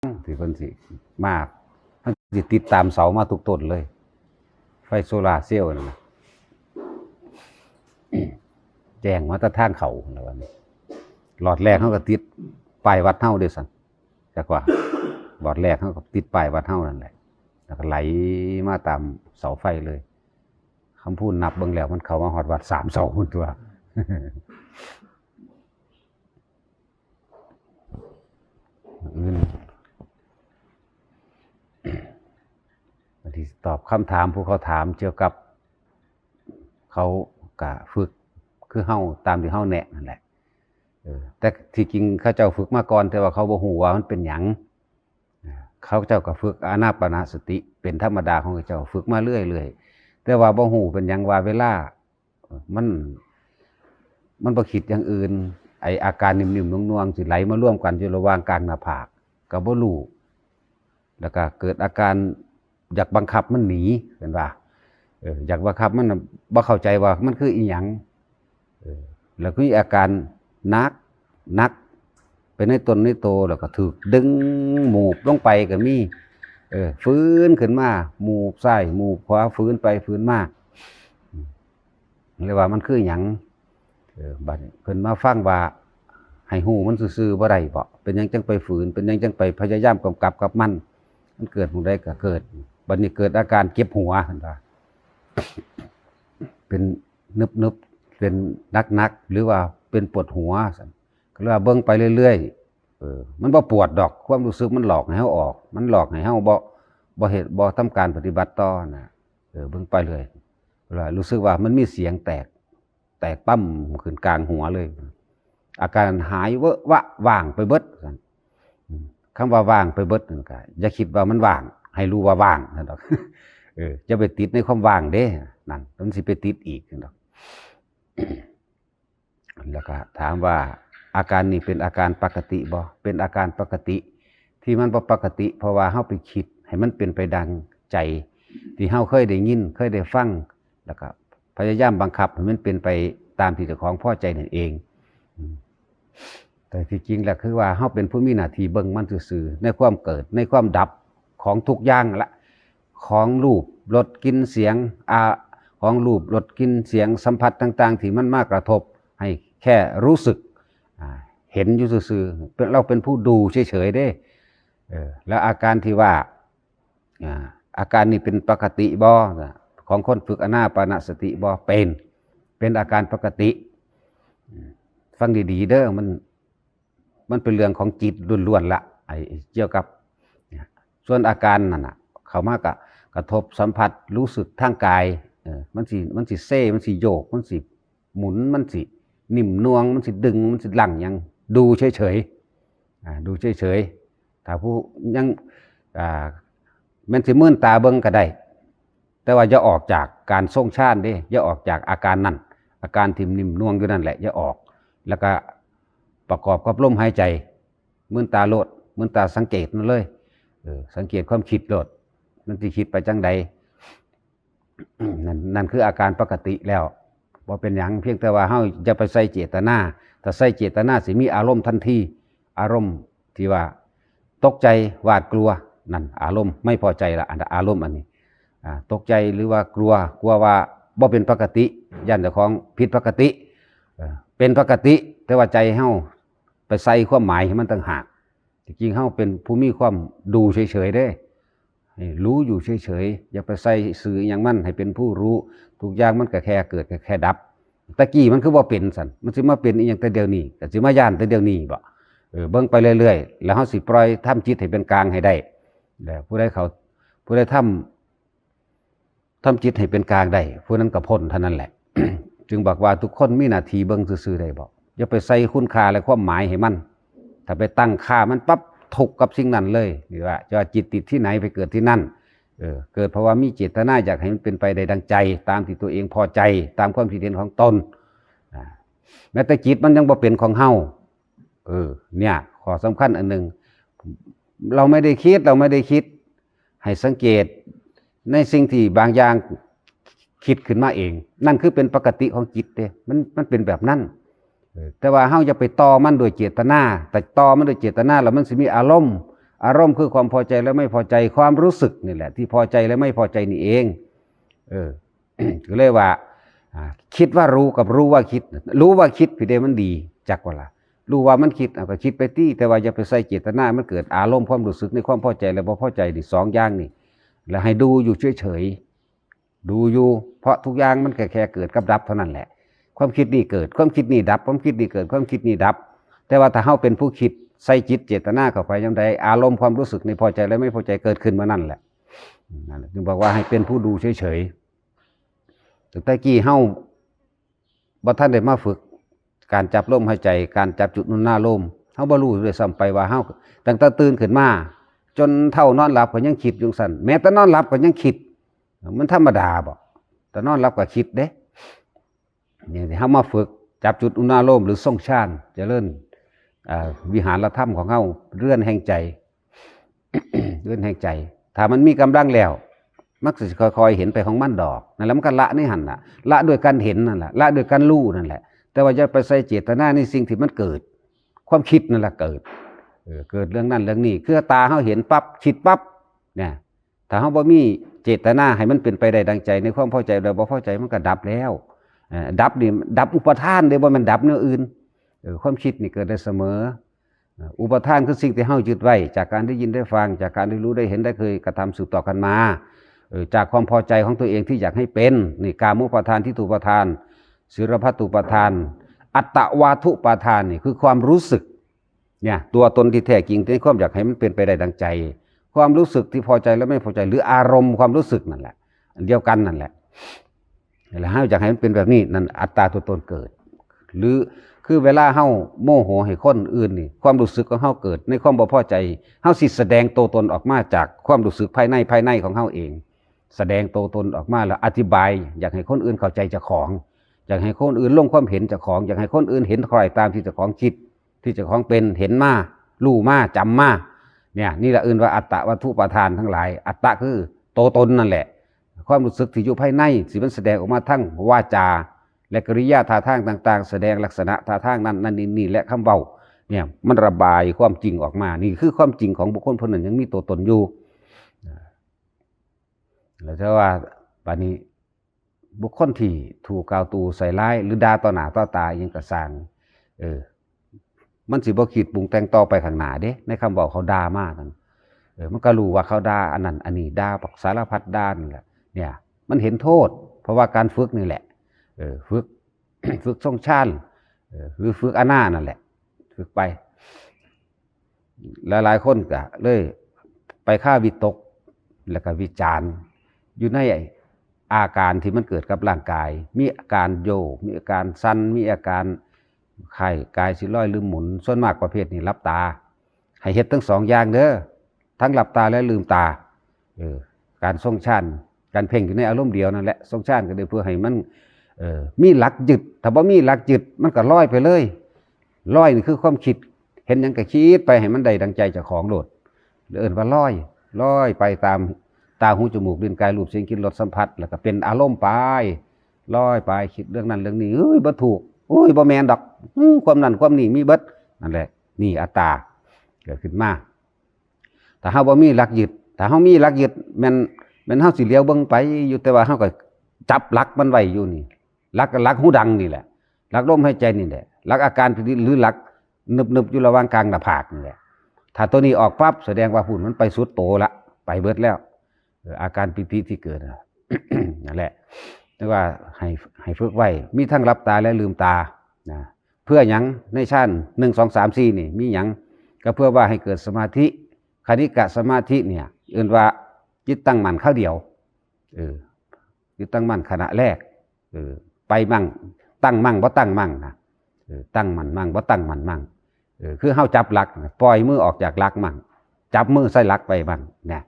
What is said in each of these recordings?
ที่เพิ่นสิมากมันสิติดตามเสามาทุกต้นเลยไฟโซลาร์เซลล์นั่นน่ะแจ้งมาแต่ทางเขาแล้ววันนี้หลอดแรกเฮาก็ติดป้ายวัดเฮาเด้อซั่นจักว่าหลอดแรกเฮาก็ติดป้ายวัดเฮานั่นแหละแล้วก็ไหลมาตามเสาไฟเลยคำพูดนับเบิ่งแล้วมันเข้ามาฮอดวัด3เสาพุ่นตัวอื่นบางทีตอบคำถามผู้เขาถามเกี่ยวกับเขาก็ฝึกคือเฮาตามที่เฮาแนะนั่นแหละแต่ที่จริงเขาเจ้าฝึกมาก่อนแต่ว่าเขาบ่ฮู้ว่ามันเป็นหยังเขาเจ้าก็ฝึกอานาปานสติเป็นธรรมดาของเขาเจ้าฝึกมาเรื่อยๆแต่ว่าบ่ฮู้เป็นหยังว่าเวลามันบ่คิดอย่างอื่นไอ้อาการนิ่มๆน่วงๆสิไหลมาร่วมกันอยู่ระหว่างกลางหน้าผากก็บ่รู้แล้วก็เกิดอาการอยากบังคับมันหนีเห็นว่าอยากบังคับมันบ่เข้าใจว่ามันคืออีหยังแล้วก็มีอาการนักเป็นในตนในโตแล้วก็ถูกดึงหมูบลงไปก็มีฟื้นขึ้นมาหมูบซ้ายหมูบขวาฟื้นไปฟื้นมาเรียกว่ามันคือหยังบัดนี้เพิ่นมาฟังว่าให้ฮู้มันซื่อๆบ่ได้บ่เป็นหยังจังไปฝืนเป็นหยังจังไปพยายามกำกับกับมันเกิดผู้ใดก็เกิดบัดนี้เกิดอาการเจ็บหัวเห็นบ่เป็นนึบๆเป็นนักๆหรือว่าเป็นปวดหัวซั่นก็เลยว่าเบิ่งไปเรื่อยๆมันบ่ปวดดอกความรู้สึกมันหลอกให้เฮาออกมันหลอกให้เฮาบ่เฮ็ดบ่ทำการปฏิบัติต่อนะเบิ่งไปเลยรู้สึกว่ามันมีเสียงแตกปั้มขึ้นกลางหัวเลยอาการหายเวอะวะว่างไปเบิดคำว่าว่างไปเบิดนั่นก็อย่าคิดว่ามันว่างให้รู้ว่าว่างนั่นดอกจะไปติดในความว่างเด้นั่นมันสิไปติดอีกนั่นดอกแล้วก็ถามว่าอาการนี้เป็นอาการปกติบ่เป็นอาการปกติที่มันบ่ปกติเพราะว่าเฮาไปคิดให้มันเป็นไปดังใจที่เฮาเคยได้ยินเคยได้ฟังแล้วก็พยายามบังคับให้มันเป็นไปตามที่เจ้าของพอใจนั่นเองแต่ที่จริงแล้วคือว่าเฮาเป็นผู้มีหน้าที่เบิ่งมันซื่อๆในความเกิดในความดับของทุกอย่างละของรูปรสกลิ่นเสียงของรูปรสกลิ่นเสียงสัมผัสต่างๆที่มันมากระทบให้แค่รู้สึกเห็นอยู่ซื่อๆเราเป็นผู้ดูเฉยๆเด้แล้วอาการที่ว่าอาการนี้เป็นปกติบ่ของคนฝึกอานาปานสติบ่เป็นอาการปกติฟังดีๆเด้อมันเป็นเรื่องของจิตล้วนๆละไอ้เกี่ยวกับส่วนอาการนั่นน่ะเข้ามากระทบสัมผัสรู้สึกทางกายมันสิเซ่มันสิโยกมันสิหมุนมันสินิ่มนวงมันสิดึงมันสิลั่งยังดูเฉยๆดูเฉยๆถ้าผู้ยังมันสิมื่นตาเบิ่งก็ได้แต่ว่าอย่าออกจากการทรงฌานเด้อย่าออกจากอาการนั้นอาการที่นิ่มนวงอยู่นั่นแหละอย่าออกแล้วก็ประกอบกับลมหายใจมื่นตาโลดมื่นตาสังเกตนั่นเลยสังเกตความคิดโลดมันสิคิดไปจังใดนั่นคืออาการปกติแล้วบ่เป็นหยังเพียงแต่ว่าเฮาจะไปใส่เจตนาถ้าใส่เจตนาสิมีอารมณ์ทันทีอารมณ์ที่ว่าตกใจหวาดกลัวนั่นอารมณ์ไม่พอใจละอารมณ์อันนี้ตกใจหรือว่ากลัวว่าบ่เป็นปกติย่านเจ้าของผิดปกติเป็นปกติแต่ว่าใจเฮาไปใส่ความหมายให้มันต่างหากจริงๆเฮาเป็นผู้มีความดูเฉยๆเด้รู้อยู่เฉยๆอย่าไปใส่สื่ออย่างมันให้เป็นผู้รู้ทุกอย่างมันก็แค่เกิดแค่ดับตะกี้มันคือบ่เป็นสั่นมันสิมาเป็นอีหยังแต่เดี๋ยวนี้ก็สิมาย่านแต่เดี๋ยวนี้บ่เบิ่งไปเรื่อยๆแล้วเฮาสิปล่อยทำจิตให้เป็นกลางให้ได้ผู้ใดทำจิตให้เป็นกลางได้ผู้นั้นก็พ้นเท่านั้นแหละ จึงบอกว่าทุกคนมีหน้าที่เบิ่งซื่อๆได้บ่อย่าไปใส่คุณค่าและความหมายให้มันถ้าไปตั้งค่ามันปั๊บทุกข์กับสิ่งนั้นเลยนี่ว่าจะจิตติดที่ไหนไปเกิดที่นั่นเกิดเพราะว่ามีเจตนาอยากให้มันเป็นไปได้ดังใจตามที่ตัวเองพอใจตามความคิดเห็นของตนแม้แต่จิตมันยังบ่เป็นของเฮาเนี่ยข้อสำคัญอันหนึ่งเราไม่ได้คิดให้สังเกตในสิ่งที่บางอย่างคิดขึ้นมาเองนั่นคือเป็นปกติของจิตเด้มันเป็นแบบนั้นแต่ว่าเฮาจะไปต่อมันโดยเจตนาแต่ต่อมันโดยเจตนาแล้วมันสิมีอารมณ์ อารมณ์คือความพอใจและไม่พอใจความรู้สึกนี่แหละที่พอใจและไม่พอใจนี่เองก็เลยว่าคิดว่ารู้กับรู้ว่าคิดรู้ว่าคิดพี่เดมันดีจักว่าล่ะรู้ว่ามันคิดก็คิดไปที่แต่ว่าอย่าไปใส่เจตนามันเกิดอารมณ์ความรู้สึกในความพอใจและบ่พอใจนี่2อย่างนี่แล้วให้ดูอยู่เฉยๆดูอยู่เพราะทุกอย่างมันแค่เกิดกับดับเท่านั้นแหละความคิดนี่เกิดความคิดนี่ดับความคิดนี่เกิดความคิดนี่ดับแต่ว่าถ้าเฮาเป็นผู้คิดใส่จิตเจตนาเข้าไปยังใดอารมณ์ความรู้สึกในพอใจและไม่พอใจเกิดขึ้นมานั่นแหละจึงบอกว่าให้เป็นผู้ดูเฉยๆแต่กี้เฮาบ่ทันได้มาฝึกการจับลมหายใจการจับจุดนุ่นหน้าลมเฮาบ่รู้ด้วยซ้ำไปว่าเฮาตั้งแต่ตื่นขึ้นมาจนเท่านอนหลับก็ยังคิดอยู่ซั่นแม้แต่นอนหลับก็ยังคิดมันธรรมดาบ่แต่นอนหลับก็คิดเด้นี่เฮามาฝึกจับจุดอุณาโลมหรือทรงฌานเจริญวิหารธรรมของเฮาเรื่อนแห่งใจ เรื่อนแห่งใจถ้ามันมีกำลังแล้วมักสิค่อยๆเห็นไปของมันดอกนั่นแหละมันก็ละนี่หั่นน่ะละด้วยการเห็นนั่นแหละละด้วยการรู้นั่นแหละแต่ว่าจะไปใส่เจตนาในสิ่งที่มันเกิดความคิดนั่นแหละเกิดเรื่องนั้นเรื่องนี้คือตาเฮาเห็นปั๊บคิดปั๊บเนี่ยถ้าเฮาบ่มีเจตนาให้มันเป็นไปได้ดังใจในความพอใจหรือบ่พอใจมันก็ดับแล้วดับนี่ดับอุปทานได้บ่แม่นดับเนื้ออื่นความคิดนี่เกิดได้เสมออุปทานคือสิ่งที่เฮายึดไว้จากการได้ยินได้ฟังจากการได้รู้ได้เห็นได้เคยกระทำสืบต่อกันมาจากความพอใจของตัวเองที่อยากให้เป็นนี่กามุปทานทิฏฐุปทานศิรพัตตุปทานอัตตวาทุปทานนี่คือความรู้สึกเนี่ยตัวตนที่แท้จริงที่ความอยากให้มันเป็นไปได้ดังใจความรู้สึกที่พอใจและไม่พอใจหรืออารมณ์ความรู้สึกนั่นแหละอันเดียวกันนั่นแหละแล้วเฮาอยากให้มันเป็นแบบนี้นั่นอัตตาตัวตนเกิดหรือคือเวลาเฮาโมโหให้คนอื่นนี่ความรู้สึกของเฮาเกิดในความบ่พอใจเฮาสิแสดงตัวตนออกมาจากความรู้สึกภายในของเฮาเองแสดงตัวตนออกมาแล้วอธิบายอยากให้คนอื่นเข้าใจเจ้าของอยากให้คนอื่นลงความเห็นเจ้าของอยากให้คนอื่นเห็นใครตามที่เจ้าของคิดที่เจ้าของเป็นเห็นมารู้มาจำมาเนี่ยนี่แหละอื่นว่าอัตตวัตถุปทานทั้งหลายอัตตะคือตัวตนนั่นแหละความรู้สึกที่อยู่ภายในสิมันแสดงออกมาทั้งวาจาและกริยาท่าทางต่างๆแสดงลักษณะท่าทางนั้นนี่และคำเว้าเนี่ยมันระบายความจริงออกมานี่คือความจริงของบุคคลคนหนึ่งยังมีตัวตนอยู่แล้วถ้าว่าบัดนี้บุคคลที่ถูกกล่าวตูใส่ร้ายหรือด่าต่อหน้าต่อตายังกระสร้างมันสิบ่คิดปรุงแต่งต่อไปข้างหน้าเด้ในคำบอกเขาด่ามากกันมันก็รู้ว่าเขาด่าอันนั้นอันนี้ด่าปักสารพัดด่านี่แหละเนี่ยมันเห็นโทษเพราะว่าการฝึกนี่แหละฝึก ฝึกทรงฌานหรือฝึกอานานั่นแหละฝึกไปหลายๆคนก็เลยไปฆ่าวิตกแล้วก็วิจารณ์อยู่ในอาการที่มันเกิดกับร่างกายมีอาการโยกมีอาการสั่นมีอาการไข้กายสิลอยลืมหมุนส่วนมากประเภทนี้หลับตาให้เฮ็ดทั้ง2อย่างเด้อทั้งหลับตาและลืมตาการทรงฌานการเพ่งอยู่ในอารมณ์เดียวนั่นแหละทรงฌานก็ได้เพื่อให้มันมีหลักยึดถ้าบ่มีหลักยึดมันก็ลอยไปเลยลอยนี่คือความคิดเห็นหยังก็คิดไปให้มันได้ดังใจเจ้าของโลดเอิ้นว่าลอยไปตามตาหูจมูกลิ้นกายรูปเสียงกลิ่นรสสัมผัสแล้วก็เป็นอารมณ์ไปลอยไปคิดเรื่องนั้นเรื่องนี้บ่ถูกบ่แม่นดอกความนั้นความนี้มีเบิดนั่นแหละนี่อัตตาเกิดขึ้นมาถ้าเฮาบ่มีหลักยึดถ้าเฮามีหลักยึดแม่นเฮาสิเลี้ยวเบิ่งไปอยู่แต่ว่าเฮาก็จับหลักมันไว้อยู่นี่หลักหูดังนี่แหละหลักลมหายใจนี่แหละหลักอาการหรือหลักนึบๆอยู่ระหว่างกลางหน้าผากนี่แหละถ้าตัวนี้ออกปั๊บแสดงว่าหุ่นมันไปสุดโตละไปเบิดแล้วอาการปิติที่เกิดนั่นแหละเรียกว่าให้ฝึกไว้มีทั้งหลับตาและลืมตานะเพื่อหยังในชั้น1 2 3 4นี่มีหยังก็เพื่อว่าให้เกิดสมาธิคณิกะสมาธิเนี่ยเอื่นว่าจิตตั้งมั่นเข้าเดียวจิตตั้งมั่นขณะแรกไปมั่งตั้งมั่งบ่ตั้งมั่งนะตั้งมั่นมั่งบ่ตั้งมั่นมั่งคือเฮาจับหลักปล่อยมือออกจากหลักมั่งจับมือใส่หลักไปมั่งนะ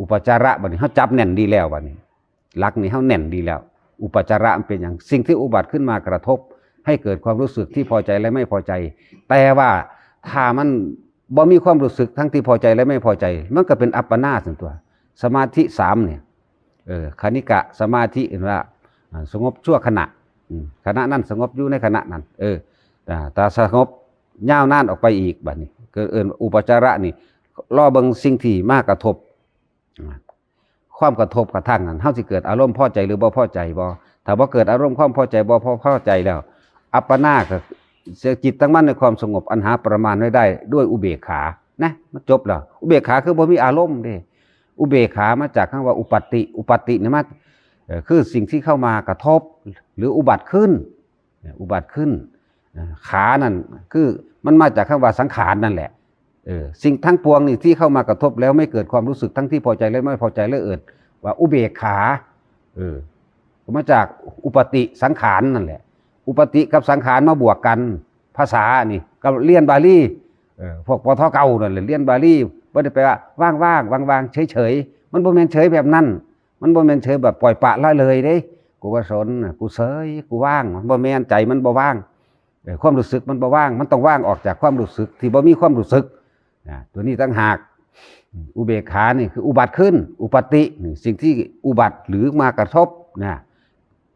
อุปจาระบัดนี้เฮาจับแน่นดีแล้วบัดนี้หลักนี่เฮาแน่นดีแล้วอุปจาระมันเป็นอย่างสิ่งที่อุบัติขึ้นมากระทบให้เกิดความรู้สึกที่พอใจและไม่พอใจแต่ว่าถ้ามันบ่มีความรู้สึกทั้งที่พอใจและไม่พอใจมันก็เป็นอัปปนาสตัวสมาธิ3เนี่ยคณิกะสมาธิเห็นว่าสงบชั่วขณะขณะนั้นสงบอยู่ในขณะนั้นแต่สงบยาวนานออกไปอีกบัดนี้ก็อุปจาระนี่ รอเบิ่งสิ่งที่มากระทบความกระทบกระทั่งนั้นเฮาสิเกิดอารมณ์พอใจหรือบ่พอใจบ่ถ้าบ่เกิดอารมณ์ความพอใจบ่พอใจแล้วอัปปนาก็จิตตั้งมั่นในความสงบอันหาประมาณไม่ได้ด้วยอุเบกขานะมันจบแล้วอุเบกขาคือบ่มีอารมณ์เด้อุเบกขามาจากคำว่าอุปัตติเนี่ยมาคือสิ่งที่เข้ามากระทบหรืออุบัติขึ้นขานั่นคือมันมาจากคำว่าสังขารนั่นแหละสิ่งทั้งปวงนี่ที่เข้ามากระทบแล้วไม่เกิดความรู้สึกทั้งที่พอใจและไม่พอใจและว่าอุเบกขามาจากอุปติสังขารนั่นแหละอุปติกับสังขารมาบวกกันภาษานี่กับเรียนบาลีพวกปทเก่านั่นแหละเรียนบาลีบ่ได้แปลว่าว่างเฉยมันบ่แม่นเฉยแบบนั้นมันบ่แม่นเฉยแบบปล่อยปละละเลยเด้กูว่าสนกูเฉยกูว่างบ่แม่นใจมันบ่ว่างความรู้สึกมันบ่ว่างมันต้องว่างออกจากความรู้สึกที่บ่มีความรู้สึกตัวนี้ต่างหากอุเบกขานี่คืออุบัติขึ้นอุปติสิ่งที่อุบัติหรือมากระทบ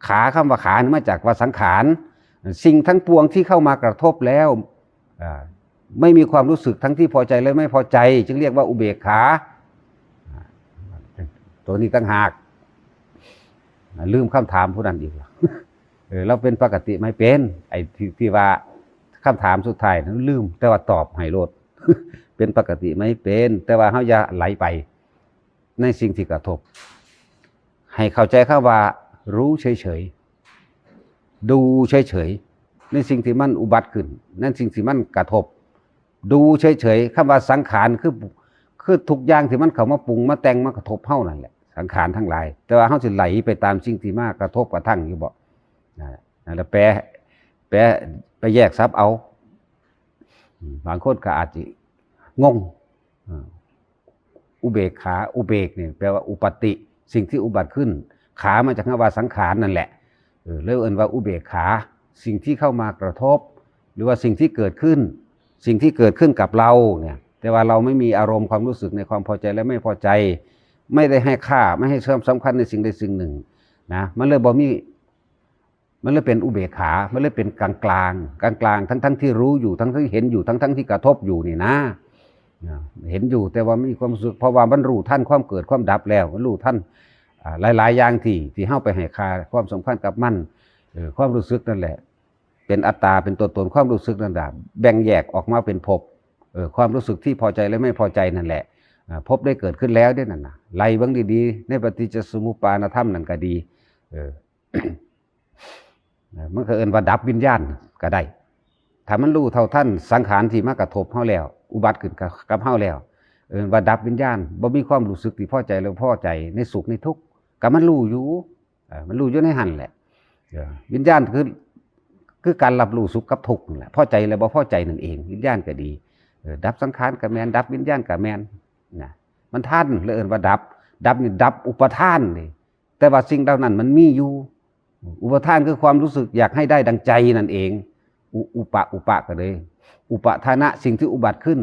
ขาคำว่าขานี่มาจากว่าสังขารสิ่งทั้งปวงที่เข้ามากระทบแล้วไม่มีความรู้สึกทั้งที่พอใจและไม่พอใจจึงเรียกว่าอุเบกขาตัวนี้ต่างหากลืมคำถามผู้นั้นอีกเราเป็นปกติไม่เป็นไอ้ที่ว่าคำถามสุดท้ายนั้นลืมแต่ว่าตอบให้โลด เป็นปกติไม่เป็นแต่ว่าเขาอย่าไหลไปในสิ่งที่กระทบให้เข้าใจคำว่ารู้เฉยๆดูเฉยๆในสิ่งที่มันอุบัติขึ้นนั่นสิ่งที่มันกระทบดูเฉยๆคำว่าสังขารคือทุกอย่างที่มันเข้ามาปรุงมาแต่งมากระทบเฮานั่นแหละสังขารทั้งหลายแต่ว่าเฮาสิไหลไปตามสิ่งที่มากระทบกระทั่งอยู่บ่นั่นแหละแปลไปแยกซับเอาบางคนก็อาจจะงงอุเบกขาอุเบกเนี่ยแปลว่าอุปติสิ่งที่อุบัติขึ้นขามาจากคำว่าสังขารนั่นแหละเรียกว่าอุเบกขาสิ่งที่เข้ามากระทบหรือว่าสิ่งที่เกิดขึ้นกับเราเนี่ยแต่ว่าเราไม่มีอารมณ์ความรู้สึกในความพอใจและไม่พอใจไม่ได้ให้ค่าไม่ให้สำคัญในสิ่งใดสิ่งหนึ่งนะมันเลยเป็นอุเบกขามันเลยเป็นกลางทั้งที่รู้อยู่ทั้งที่เห็นอยู่ทั้งที่กระทบอยู่นี่นะเห็นอยู่แต่ว่าไม่มีความรู้สึกเพราะว่ามันรู้ท่านความเกิดความดับแล้วมันรู้ท่านหลายอย่างที่เฮาไปให้ค่าความสำคัญกับมันความรู้สึกนั่นแหละเป็นอัตตาเป็นตัวตนความรู้สึกนั่นแหละแบ่งแยกออกมาเป็นภพความรู้สึกที่พอใจและไม่พอใจนั่นแหละภพได้เกิดขึ้นแล้วด้วยนั่นนะไล่เบิ่งดีๆในปฏิจจสมุปบาทธรรมนั่นก็ดีมันก็เอิ้นว่าดับวิญญาณก็ได้ถ้ามันรู้เท่าท่านสังขารที่มากระทบเฮาแล้วอุบัติขึ้นกับเฮาแล้วว่าดับวิญญาณบ่มีความรู้สึกที่พอใจหรือพอใจในสุขในทุกข์ก็มันรู้อยู่ในหันแหละวิญญาณคือการรับรู้สุขกับทุกข์นั่นแหละพอใจและบ่พอใจนั่นเองวิญญาณก็ดีดับสังขารก็แม่นดับวิญญาณก็แม่นนะมันท่านเลยเอิ้นว่าดับนี่ดับอุปทานนี่แต่ว่าสิ่งเหล่านั้นมันมีอยู่อุปทานคือความรู้สึกอยากให้ได้ดังใจนั่นเองอุปะก็เลยอุปทานะสิ่งที่อุบัติขึ้น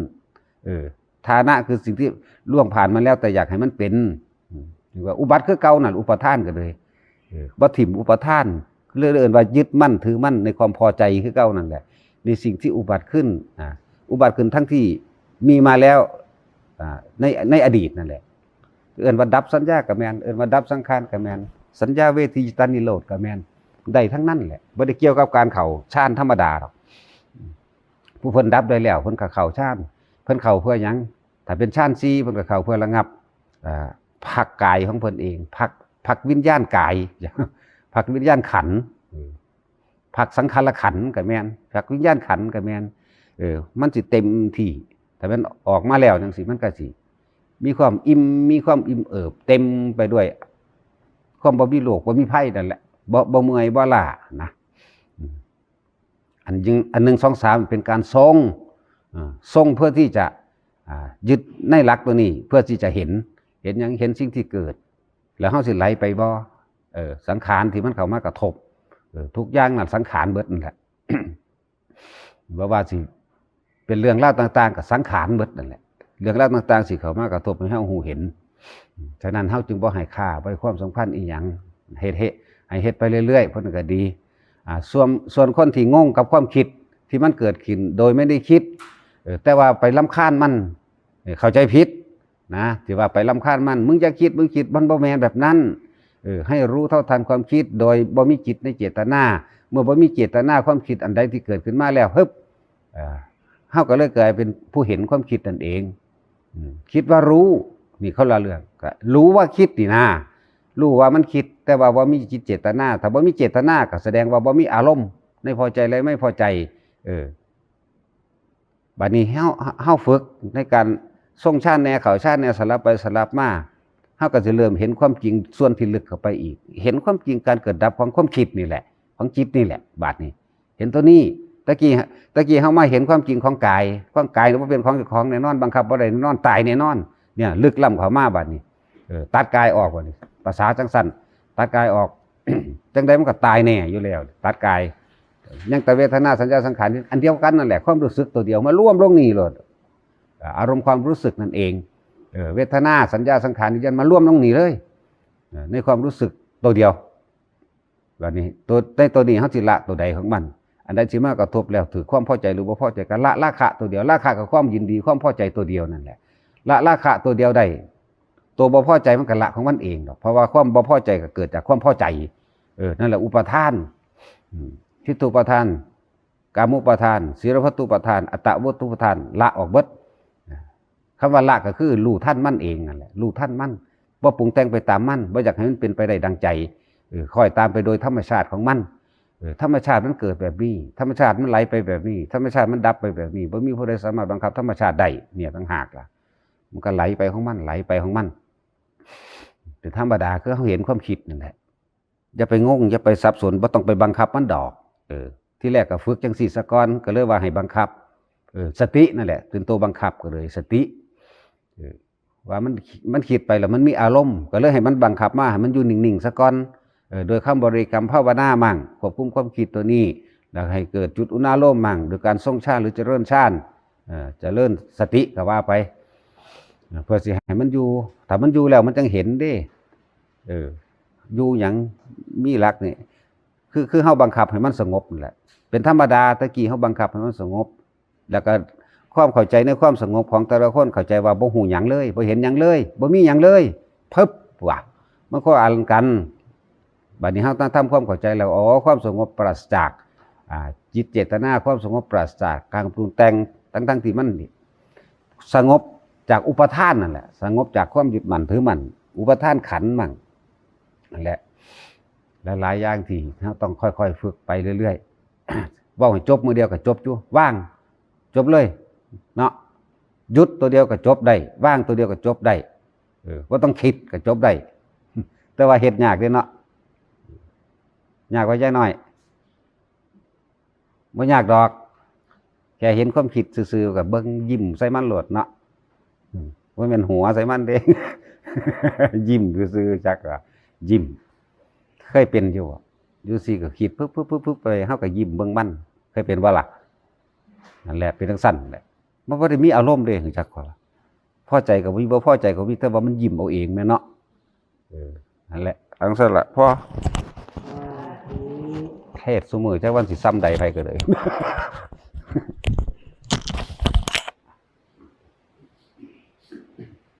ทานะคือสิ่งที่ล่วงผ่านมาแล้วแต่อยากให้มันเป็นหรือว่าอุบัติคือเก่านั่นอุปทานก็เลยบ่ถิ่มอุปทานเรื่อยๆว่ายึดมั่นถือมั่นในความพอใจคือเก่านั่นแหละในสิ่งที่อุบัติขึ้นทั้งที่มีมาแล้วในอดีตนั่นแหละว่าดับสัญญากับแมนว่าดับสังขารกับแมนสัญญาเวทีจิตานิโรธกับแมนได้ทั้งนั้นแหละบ่ได้เกี่ยวกับการเข้าฌานธรรมดาหรอกผู้เพิ่นดับได้แล้วเพิ่นก็เข้าฌานเพิ่นเข้าเพื่อหยังถ้าเป็นฌาน4เพิ่นก็เข้าเพื่อระงับพักกายของเพิ่นเองพักวิญญาณกายพักวิญญาณขันธ์พักสังขารขันธ์กับแมนพักวิญญาณขันธ์กับแมนมันสิเต็มที่ถ้ามันออกมาแล้วจังซี่มันก็สิมีความอิ่มเอิบเต็มไปด้วยความบ่มีโรคบ่มีภัยนั่นแหละบ่เมื่อยบ่ล้านะอัน1 2 3เป็นการทรงเพื่อที่จะยึดในหลักตัวนี้เพื่อที่จะเห็นหยังเห็นสิ่งที่เกิดแล้วเฮาสิไหลไปบ่สังขารที่มันเข้ามากระทบทุกอย่างนั่นสังขารเบิดนั่นแหละ ว่าสิเป็นเรื่องราวต่างๆกับสังขารเบิดนั่นแหละเรื่องราวต่างๆสิเข้ามากระทบให้เฮาหูเห็นฉะนั้นเฮาจึงบ่ให้ค่าบ่ให้ความสำคัญอีหยังให้เฮ็ดไปเรื่อยๆเพิ่นก็ดีส่วนคนที่งงกับความคิดที่มันเกิดขึ้นโดยไม่ได้คิดแต่ว่าไปรำคาญมัน เข้าใจผิดนะที่ว่าไปรำคาญมันมึงจะคิดมันบ่แม่นแบบนั้นให้รู้เท่าทันความคิดโดยบ่มีจิตในเจตนาเมื่อบ่มีเจตนาความคิดอันใดที่เกิดขึ้นมาแล้วฮึบเฮาก็เลยกลายเป็นผู้เห็นความคิดนั่นเองคิดว่ารู้นี่เขาละเรื่องก็รู้ว่าคิดนี่นะรู้ว่ามันคิดแต่ว่าบ่มีจิตเจตนาถ้าบ่มีเจตนาก็แสดงว่าบ่มีอารมณ์ในพอใจและไม่พอใจบัดนี้เฮาฝึกในการส่งชาติแนวเขาชาติแนวสลับไปสลับมาเฮาก็จะเริ่มเห็นความจริงส่วนที่ลึกเข้าไปอีกเห็นความจริงการเกิดดับของความคิดนี่แหละของจิตนี่แหละบาดนี้เห็นตัวนี้ตะกี้เฮามาเห็นความจริงของกายความกายบ่เป็นของแน่นอนบังคับบ่ได้แน่นอนตายแน่นอนเนี่ยลึกล้ำเข้ามาบาดนี้ตัดกายออกบัดนี้ภาษาจังซั่นตัดกายออก จังได๋มันก็ตายแน่อยู่แล้วตัดกายยังแต่เวทนาสัญญาสังขารอันเดียวกันนั่นแหละความรู้สึกตัวเดียวมาร่วมลงนี่เลยอารมณ์ความรู้สึกนั่นเองเวทนาสัญญาสังขารยันมาร่วมลงนี่เลยในความรู้สึกตัวเดียวแบบนี้ตัวนี้เขาสิละตัวใดของมันอันใดสิมากระทบแล้วถือความพอใจหรือว่าพอใจกันละราคะตัวเดียวราคะกับความยินดีความพอใจตัวเดียวนั่นแหละละราคะตัวเดียวได้ตัวบ่พอใจมันก็ละของมันเองเพราะว่าความบ่พอใจก็เกิดจากความพอใจนั่นแหละอุปทานทิฏฐุปทานกามุปทานศีลพัตตุปทานอัตตวัตถุปทานละออกเบิดคำว่าละก็คือรู้ท่านมั่นเองนั่นแหละรู้ท่านมั่นว่าปรุงแต่งไปตามมั่นว่าอยากให้มันเป็นไปได้ดังใจคอยตามไปโดยธรรมชาติของมันธรรมชาติมันเกิดแบบนี้ธรรมชาติมันไหลไปแบบนี้ธรรมชาติมันดับไปแบบนี้บ่มีผู้ใดสามารถบังคับธรรมชาติได้เนี่ยต่างหากล่ะมันก็ไหลไปของมันไหลไปของมันแต่ธรรมดาคือเขาเห็นความคิดนั่นแหละอย่าไปงงอย่าไปสับสนบ่ต้องไปบังคับมันดอกที่แรกก็ฝึกจังสี่สะก่อนก็เลยว่าให้บังคับสตินั่นแหละเป็นตัวบังคับก็เลยสติว่ามันคิดไปแล้วมันมีอารมณ์ก็เลยให้มันบังคับมาให้มันอยู่นิ่งๆสะก่อนโดยคำบริกรรมภาวนามั่งควบคุมความคิดตัวนี้แล้วให้เกิดจุดอุณาโลมมั่งโดยการทรงฌานหรือเจริญฌานเจริญสติก็ว่าไปเพื่อสิให้มันอยู่ถ้ามันอยู่แล้วมันจังเห็นเด้อยู่อย่างมีหลักนี่คือเฮาบังคับให้มันสงบนั่นแหละเป็นธรรมดาตะกี้เฮาบังคับให้มันสงบแล้วก็ความเข้าใจในความสงบของแต่ละคนเข้าใจว่าบ่ฮู้หยังเลยบ่เห็นหยังเลยบ่มีหยังเลยพึบว่ะมันก็อันกันบัดนี้เฮาต้องทำความเข้าใจแล้วอ๋อความสงบปราศจากจิตเจตนาความสงบปราศจากการปรุงแต่งทั้งที่มันสงบจากอุปทานนั่นแหละสงบจากความยึดมั่นถือมั่นอุปทานขันธ์มั่งนั่นแหละหลายอย่างที่เราต้องค่อยๆฝึกไปเรื่อยๆว่าให้จบมือเดียวก็จบอยู่ว่างจบเลยเนาะหยุดตัวเดียวก็จบได้ว่างตัวเดียวก็จบได้ว่าต้องคิดก็จบได้แต่ว่าเฮ็ดยากเด้เนาะยากกว่าย่ายน้อยบ่ยากดอกแค่เห็นความคิดซื่อๆกับเบิ่งยิ้มใส่มันโลดเนาะว่าเป็นหัวใส่มันเด้ ยิ้มซื่อๆจักว่ายิ้มเคยเป็นอยู่สิก็คิดปึ๊บไปเฮาก็ยิ้มเบิ่งมันเคยเป็นบ่ล่ะนั่นแหละเป็นจังซั่นแหละมันบ่ได้มีอารมณ์เด้จักว่าพอใจก็มีบ่พอใจก็มีแต่ว่ามันยิ้มเอาเองแม่เนาะนั่นแหละจังซั่นล่ะพอเทศซุมื้อจักวันสิซ้ำใดไปก็เลย